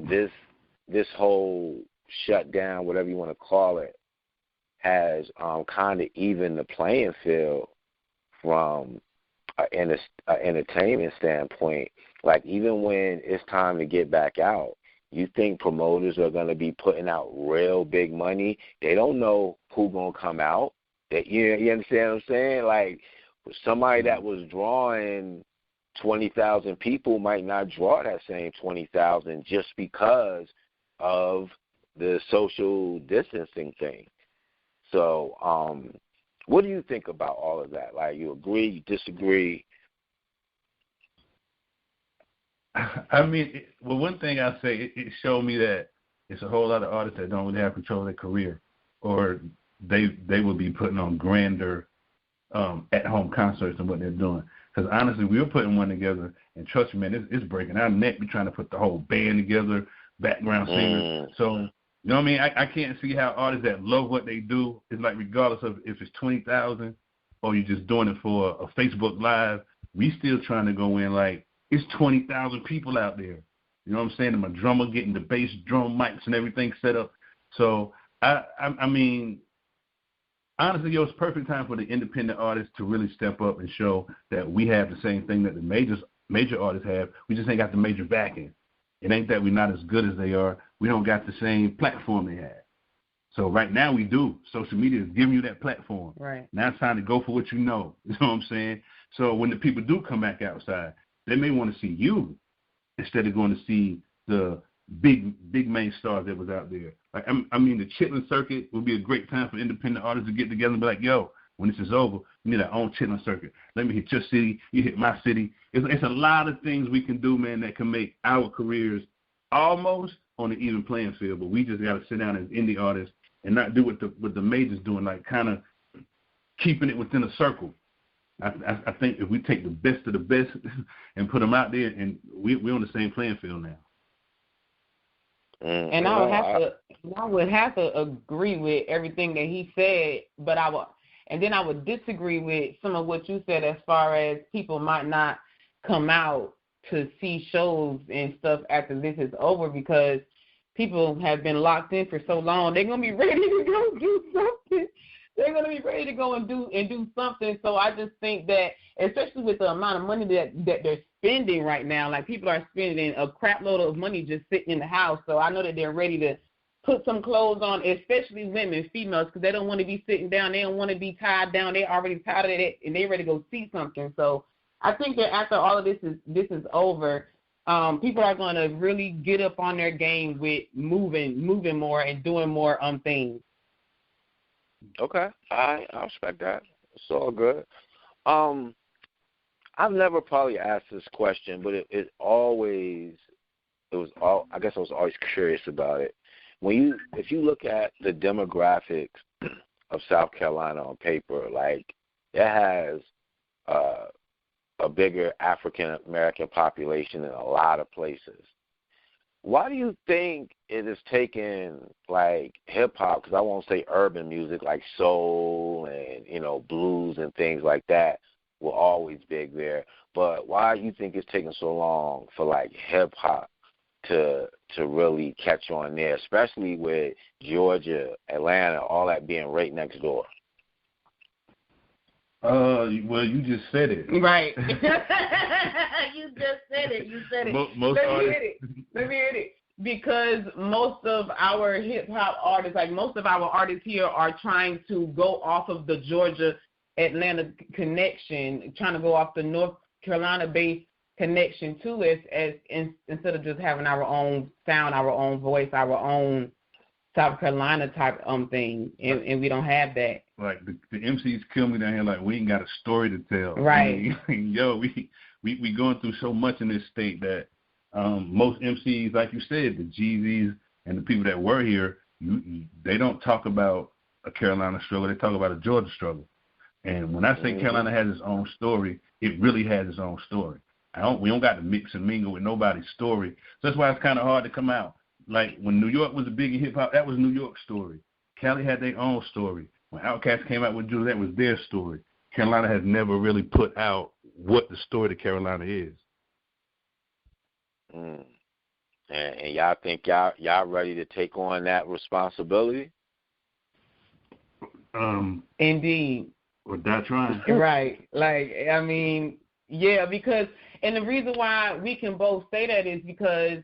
this whole shutdown, whatever you want to call it, has kind of evened the playing field from an entertainment standpoint. Like, even when it's time to get back out, you think promoters are going to be putting out real big money? They don't know who's going to come out. You understand what I'm saying? Like, somebody that was drawing 20,000 people might not draw that same 20,000 just because of the social distancing thing. So what do you think about all of that? Like, you agree, you disagree? I mean, one thing I say, it showed me that it's a whole lot of artists that don't really have control of their career, or they will be putting on grander at-home concerts than what they're doing. Because honestly, we were putting one together, and trust me, man, it's breaking our neck. We're trying to put the whole band together, background singers. So, you know what I mean? I can't see how artists that love what they do, it's like regardless of if it's 20,000 or you're just doing it for a Facebook Live, we still trying to go in like, it's 20,000 people out there. You know what I'm saying? And my drummer getting the bass drum mics and everything set up. So, I mean, honestly, it's perfect time for the independent artists to really step up and show that we have the same thing that the major artists have. We just ain't got the major backing. It ain't that we're not as good as they are. We don't got the same platform they have. So right now we do. Social media is giving you that platform. Right. Now it's time to go for what you know. You know what I'm saying? So when the people do come back outside, they may want to see you instead of going to see the big main stars that was out there. Like, I mean, the Chitlin circuit would be a great time for independent artists to get together and be like, yo, when this is over, we need our own Chitlin circuit. Let me hit your city, you hit my city. It's a lot of things we can do, man, that can make our careers almost on an even playing field. But we just got to sit down as indie artists and not do what the majors doing, like kind of keeping it within a circle. I think if we take the best of the best and put them out there, and we're on the same playing field now. And I would have to agree with everything that he said, but I would disagree with some of what you said as far as people might not come out to see shows and stuff after this is over because people have been locked in for so long. They're gonna be ready to go do something. They're going to be ready to go and do something. So I just think that, especially with the amount of money that they're spending right now, like people are spending a crap load of money just sitting in the house. So I know that they're ready to put some clothes on, especially women, females, because they don't want to be sitting down. They don't want to be tied down. They're already tired of it, and they're ready to go see something. So I think that after all of this is over, people are going to really get up on their game with moving more and doing more things. Okay, I respect that. It's all good. I've never probably asked this question, but I guess I was always curious about it. If you look at the demographics of South Carolina on paper, like it has a bigger African American population in a lot of places. Why do you think it has taken, like, hip-hop, because I won't say urban music, like soul and, blues and things like that were always big there, but why do you think it's taken so long for, like, hip-hop to really catch on there, especially with Georgia, Atlanta, all that being right next door? Well, you just said it. Right. You just said it. You said it. Let me hit it. Because most of our hip-hop artists, like most of our artists here, are trying to go off of the Georgia-Atlanta connection, trying to go off the North Carolina-based connection to us instead of just having our own sound, our own voice, our own South Carolina type thing, and we don't have that. Like the MCs kill me down here. Like we ain't got a story to tell. Right. I mean, we going through so much in this state that most MCs, like you said, the Jeezys and the people that were here, they don't talk about a Carolina struggle. They talk about a Georgia struggle. And when I say Carolina has its own story, it really has its own story. We don't got to mix and mingle with nobody's story. So that's why it's kind of hard to come out. Like when New York was a big in hip hop, that was New York's story. Cali had their own story. When Outkast came out with Jules, that was their story. Carolina has never really put out what the story to Carolina is. And y'all think y'all ready to take on that responsibility? Indeed. Without trying. Right. Like, I mean, yeah, because, and the reason why we can both say that is because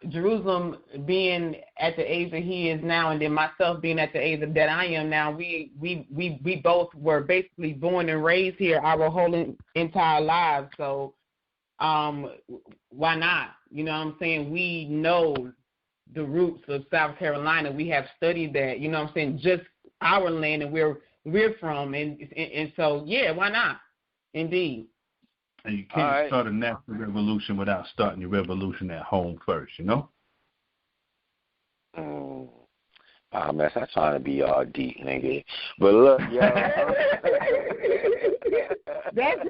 Jerusalem being at the age that he is now, and then myself being at the age that I am now, we both were basically born and raised here our whole entire lives. So why not? You know what I'm saying? We know the roots of South Carolina. We have studied that, you know what I'm saying, just our land and where we're from. And so, yeah, why not? Indeed. And you can't start a national revolution without starting your revolution at home first, you know? Man, I'm trying to be all deep, nigga. But look, yo. That's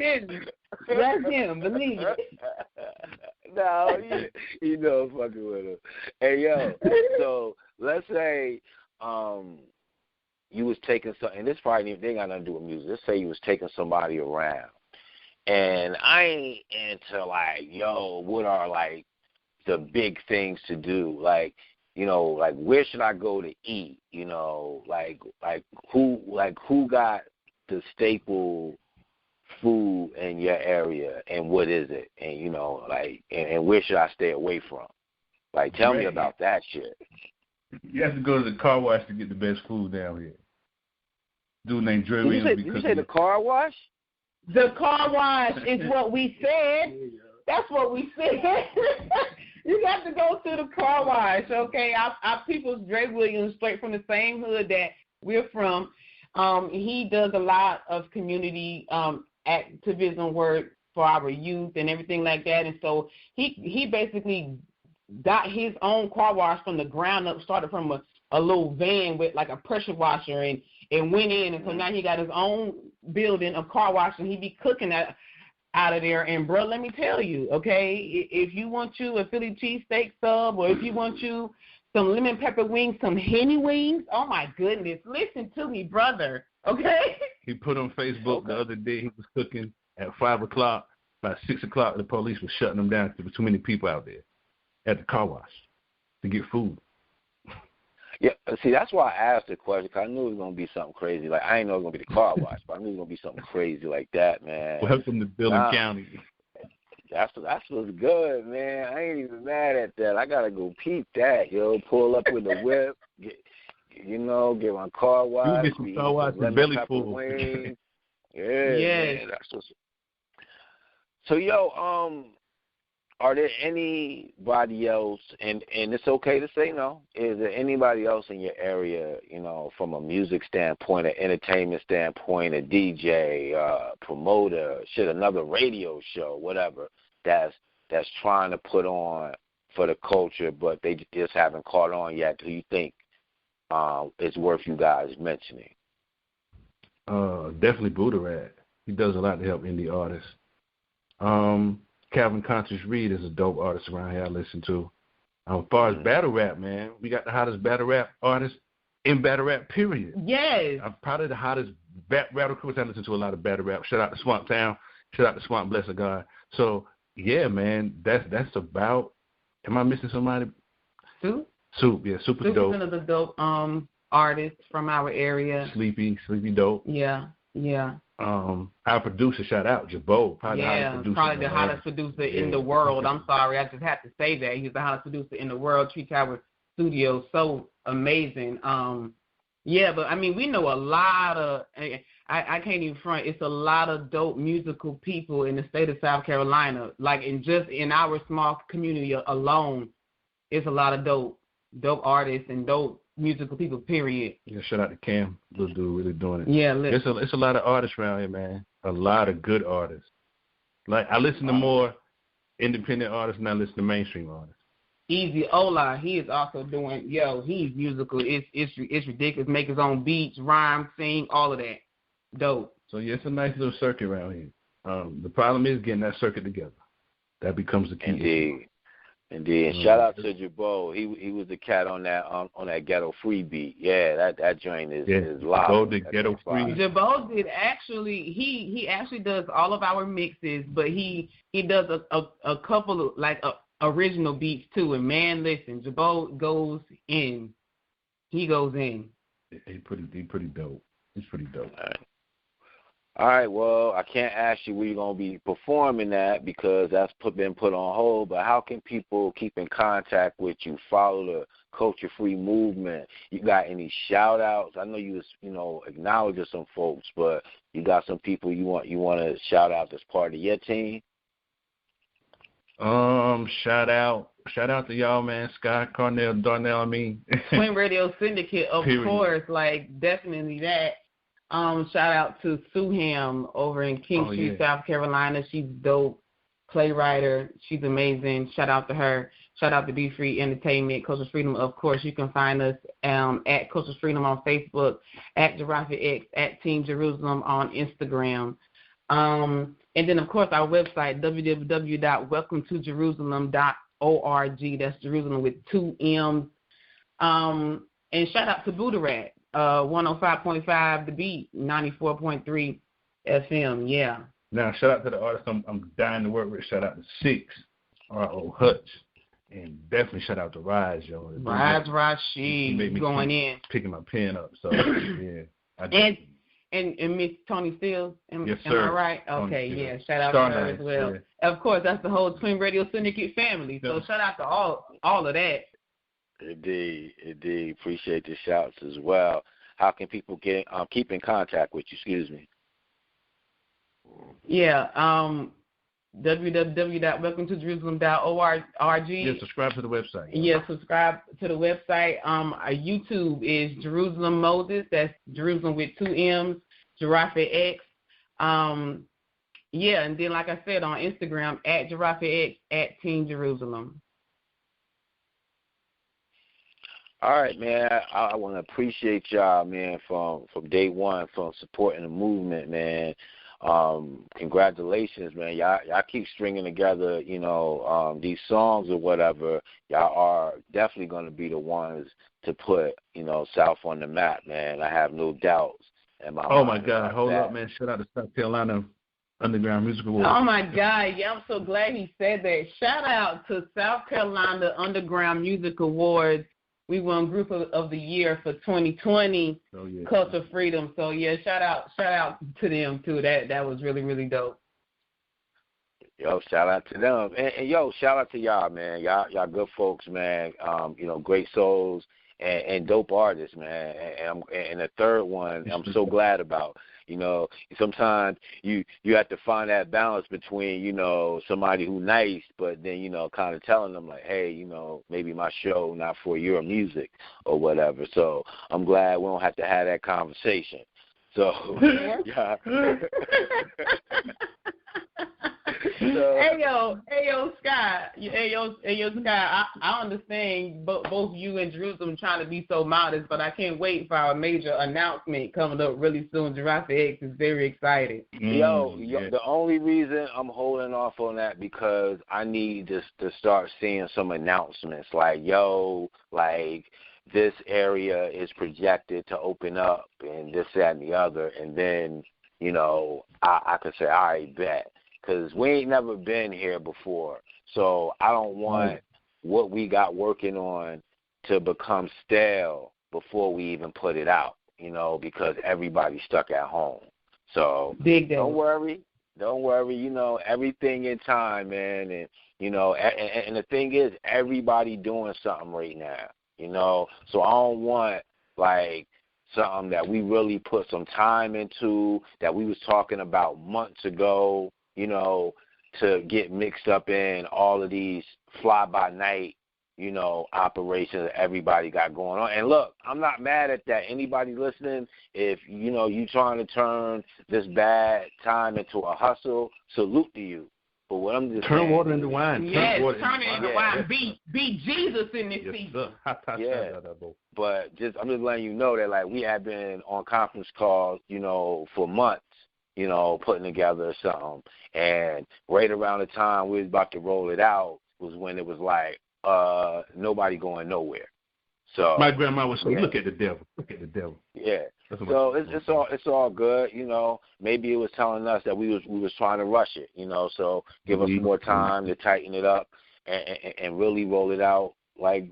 him, believe it. No, you know I'm fucking with him. Hey, yo, so let's say you was taking and this probably they ain't got nothing to do with music. Let's say you was taking somebody around. And I ain't into, like, yo, what are, like, the big things to do? Like, you know, like, where should I go to eat? You know, like who got the staple food in your area, and what is it? And, you know, like, and where should I stay away from? Like, tell me about that shit. You have to go to the car wash to get the best food down here. Dude named Dre Williams. Did you say the car wash? The car wash is what we said. That's what we said. You got to go to the car wash, okay? Our people's Dre Williams, straight from the same hood that we're from. He does a lot of community activism work for our youth and everything like that. And so he basically got his own car wash from the ground up, started from a little van with like a pressure washer and went in. And so now he got his own building, a car wash, and he be cooking out of there. And, bro, let me tell you, okay, if you want you a Philly cheesesteak sub, or if you want you some lemon pepper wings, some Henny wings, oh, my goodness, listen to me, brother, okay? He put on Facebook the other day he was cooking at 5 o'clock. By 6 o'clock, the police was shutting him down because there were too many people out there at the car wash to get food. Yeah, see, that's why I asked the question, because I knew it was going to be something crazy. Like, I didn't know it was going to be the car wash, but I knew it was going to be something crazy like that, man. Welcome to Dillon County. That's what's good, man. I ain't even mad at that. I got to go peep that, yo. Pull up with the whip, get my car wash. You get some car wash and belly full. Yeah, yes. Man, that's what's... So, yo, are there anybody else, and it's okay to say no, is there anybody else in your area, you know, from a music standpoint, an entertainment standpoint, a DJ, promoter, another radio show, whatever, that's trying to put on for the culture, but they just haven't caught on yet? Do you think it's worth you guys mentioning? Definitely Buddha. He does a lot to help indie artists. Calvin Conscious Reed is a dope artist around here I listen to. As far as battle rap, man, we got the hottest battle rap artist in battle rap, period. Yes. I'm probably the hottest battle crew. I listen to a lot of battle rap. Shout out to Swamp Town. Shout out to Swamp Bless of God. So, yeah, man, that's about, am I missing somebody? Soup, yeah, Soup is Soup dope. is another dope artist from our area. Sleepy dope. Yeah. Our producer, shout out, Jabot. Probably the hottest producer in the world. I'm sorry, I just have to say that. He's the hottest producer in the world. Tree Tower Studios, so amazing. But I mean, we know a lot of, I can't even front, it's a lot of dope musical people in the state of South Carolina. Like, just in our small community alone, it's a lot of dope artists and dope musical people, period. Yeah, shout out to Cam, little dude, really doing it. Yeah, it's a lot of artists around here, man. A lot of good artists. Like, I listen to more independent artists than I listen to mainstream artists. Easy Ola, he is also doing, he's musical. It's ridiculous. Make his own beats, rhyme, sing, all of that. Dope. So yeah, it's a nice little circuit around here. The problem is getting that circuit together. That becomes the key. Indeed. And shout out to Jabot. He was the cat on that Ghetto Free beat. Yeah, that joint is live. Jabot did Ghetto Free. Jabot did actually. He actually does all of our mixes, but he does a couple of, like, original beats too. And man, listen, Jabot goes in. He goes in. He pretty dope. He's pretty dope. All right, well, I can't ask you where you're going to be performing at because that's been put on hold, but how can people keep in contact with you, follow the Culture Free movement? You got any shout-outs? I know you acknowledge some folks, but you got some people you want to shout out that's part of your team? Shout out to y'all, man. Scott, Cornell, Darnell, Twin Radio Syndicate, of course, like definitely that. Shout out to Sue Ham over in King Street, South Carolina. She's dope, playwriter. She's amazing. Shout out to her. Shout out to Be Free Entertainment, Culture Freedom. Of course, you can find us at Culture Freedom on Facebook, at Giraffe X, at Team Jerusalem on Instagram. And then, of course, our website, www.welcometojerusalem.org. That's Jerusalem with 2 M's. And shout out to Buddha 105.5 The Beat, 94.3 FM. Yeah. Now, shout out to the artists I'm dying to work with. Shout out to Six, R.O. Hutch, and definitely shout out to Rise, yo. Rise, she going in. Picking my pen up, so, yeah. And Miss Tony Steele, yes, sir. Am I right? Okay, yeah. Shout out to her as well. Yeah. Of course, that's the whole Twin Radio Syndicate family. So shout out to all of that. Indeed. Appreciate the shouts as well. How can people keep in contact with you? Excuse me. Yeah. www.welcometojerusalem.org. Yeah, subscribe to the website. Yeah, subscribe to the website. Our YouTube is Jerusalem Moses. That's Jerusalem with 2 M's. Giraffe X. Yeah, and then like I said on Instagram at Giraffe X at Team Jerusalem. All right, man. I want to appreciate y'all, man, from day one, from supporting the movement, man. Congratulations, man. Y'all keep stringing together, these songs or whatever. Y'all are definitely going to be the ones to put, South on the map, man. I have no doubts. Oh, my God. Hold up, man. Shout out to South Carolina Underground Music Awards. Oh, my God. Yeah, I'm so glad he said that. Shout out to South Carolina Underground Music Awards. We won Group of the Year for 2020, Culture Freedom. So, yeah, shout out to them, too. That was really, really dope. Yo, shout out to them. And yo, shout out to y'all, man. Y'all good folks, man. Great souls and dope artists, man. And the third one I'm so glad about. Sometimes you have to find that balance between, somebody who nice, but then, kind of telling them like, hey, maybe my show not for your music or whatever. So I'm glad we don't have to have that conversation. So, yeah. Hey yo, Scott. Hey yo, Scott. I understand both you and Jerusalem trying to be so modest, but I can't wait for our major announcement coming up really soon. Giraffe X is very excited. Yo, the only reason I'm holding off on that because I need to start seeing some announcements like, this area is projected to open up and this, that, and the other, and then, I could say, all right, bet. Because we ain't never been here before. So I don't want what we got working on to become stale before we even put it out, because everybody's stuck at home. So don't worry. Everything in time, man. And, and the thing is, everybody doing something right now, So I don't want, something that we really put some time into, that we was talking about months ago, to get mixed up in all of these fly-by-night, operations that everybody got going on. And look, I'm not mad at that. Anybody listening, if, you trying to turn this bad time into a hustle, salute to you. But what I'm just turn water into wine. Yes, turn it into wine. Be Jesus in this season. Yeah. But I'm just letting you know that, we have been on conference calls, for months, putting together something. And right around the time we was about to roll it out was when it was like, nobody going nowhere. So my grandma would say, look at the devil. Look at the devil. Yeah. So it's all good, Maybe it was telling us that we was trying to rush it, so give us more time to tighten it up and really roll it out like